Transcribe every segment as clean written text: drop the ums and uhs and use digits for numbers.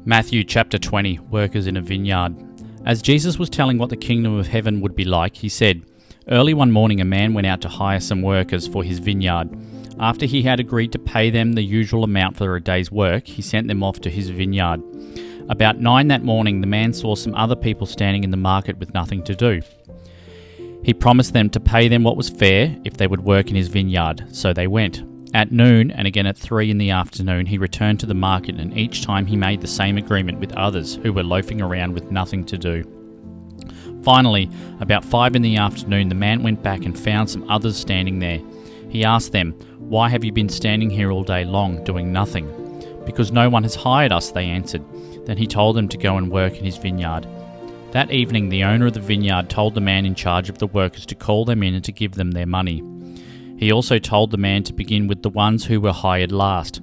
Matthew chapter 20, Workers in a Vineyard. As Jesus was telling what the kingdom of heaven would be like, he said, "Early one morning a man went out to hire some workers for his vineyard. After he had agreed to pay them the usual amount for a day's work, he sent them off to his vineyard. About 9 that morning, the man saw some other people standing in the market with nothing to do. He promised them to pay them what was fair if they would work in his vineyard, so they went. At noon, and again at 3 in the afternoon, he returned to the market, and each time he made the same agreement with others who were loafing around with nothing to do. Finally, about 5 in the afternoon, the man went back and found some others standing there. He asked them, 'Why have you been standing here all day long, doing nothing?' 'Because no one has hired us,' they answered. Then he told them to go and work in his vineyard. That evening, the owner of the vineyard told the man in charge of the workers to call them in and to give them their money. He also told the man to begin with the ones who were hired last.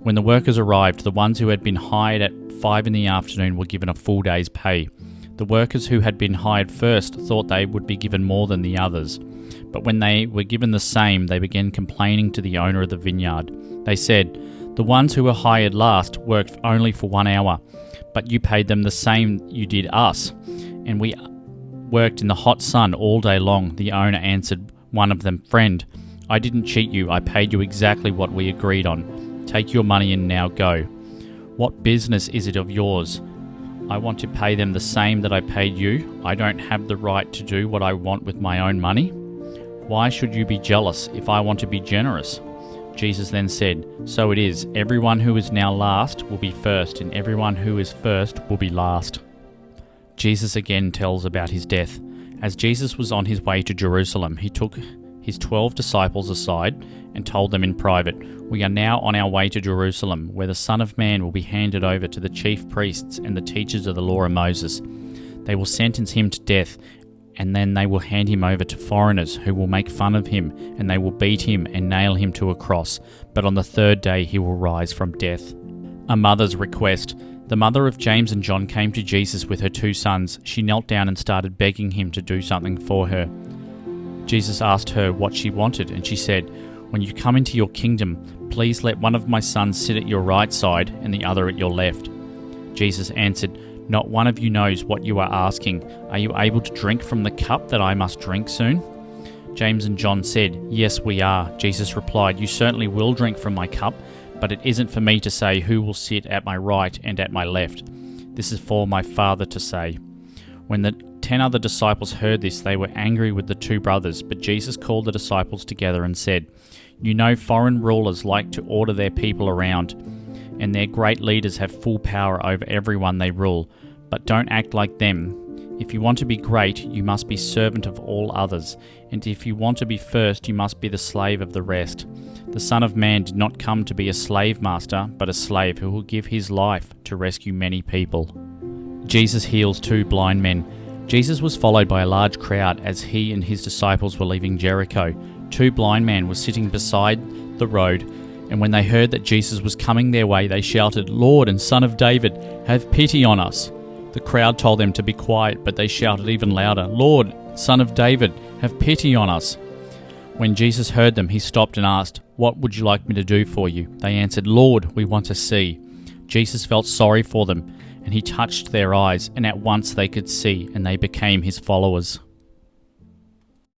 When the workers arrived, the ones who had been hired at 5 in the afternoon were given a full day's pay. The workers who had been hired first thought they would be given more than the others. But when they were given the same, they began complaining to the owner of the vineyard. They said, 'The ones who were hired last worked only for 1 hour, but you paid them the same you did us, and we worked in the hot sun all day long.' The owner answered one of them, 'Friend, I didn't cheat you. I paid you exactly what we agreed on. Take your money and now go. What business is it of yours? I want to pay them the same that I paid you. I don't have the right to do what I want with my own money. Why should you be jealous if I want to be generous?' Jesus then said, 'So it is. Everyone who is now last will be first, and everyone who is first will be last.'" Jesus again tells about his death. As Jesus was on his way to Jerusalem, he took his 12 disciples aside and told them in private, "We are now on our way to Jerusalem, where the Son of Man will be handed over to the chief priests and the teachers of the law of Moses. They will sentence him to death, and then they will hand him over to foreigners who will make fun of him, and they will beat him and nail him to a cross. But on the 3rd day he will rise from death." A mother's request. The mother of James and John came to Jesus with her 2 sons. She knelt down and started begging him to do something for her. Jesus asked her what she wanted, and she said, "When you come into your kingdom, please let one of my sons sit at your right side and the other at your left." Jesus answered, "Not one of you knows what you are asking. Are you able to drink from the cup that I must drink soon?" James and John said, "Yes, we are." Jesus replied, "You certainly will drink from my cup, but it isn't for me to say who will sit at my right and at my left. This is for my Father to say." When the 10 other disciples heard this, they were angry with the 2 brothers, but Jesus called the disciples together and said, "You know foreign rulers like to order their people around, and their great leaders have full power over everyone they rule, but don't act like them. If you want to be great, you must be servant of all others, and if you want to be first, you must be the slave of the rest. The Son of Man did not come to be a slave master, but a slave who will give his life to rescue many people." Jesus heals 2 blind men. Jesus was followed by a large crowd as he and his disciples were leaving Jericho. 2 blind men were sitting beside the road, and when they heard that Jesus was coming their way, they shouted, "Lord and Son of David, have pity on us." The crowd told them to be quiet, but they shouted even louder, "Lord, Son of David, have pity on us." When Jesus heard them, he stopped and asked, "What would you like me to do for you?" They answered, "Lord, we want to see." Jesus felt sorry for them, and he touched their eyes, and at once they could see, and they became his followers.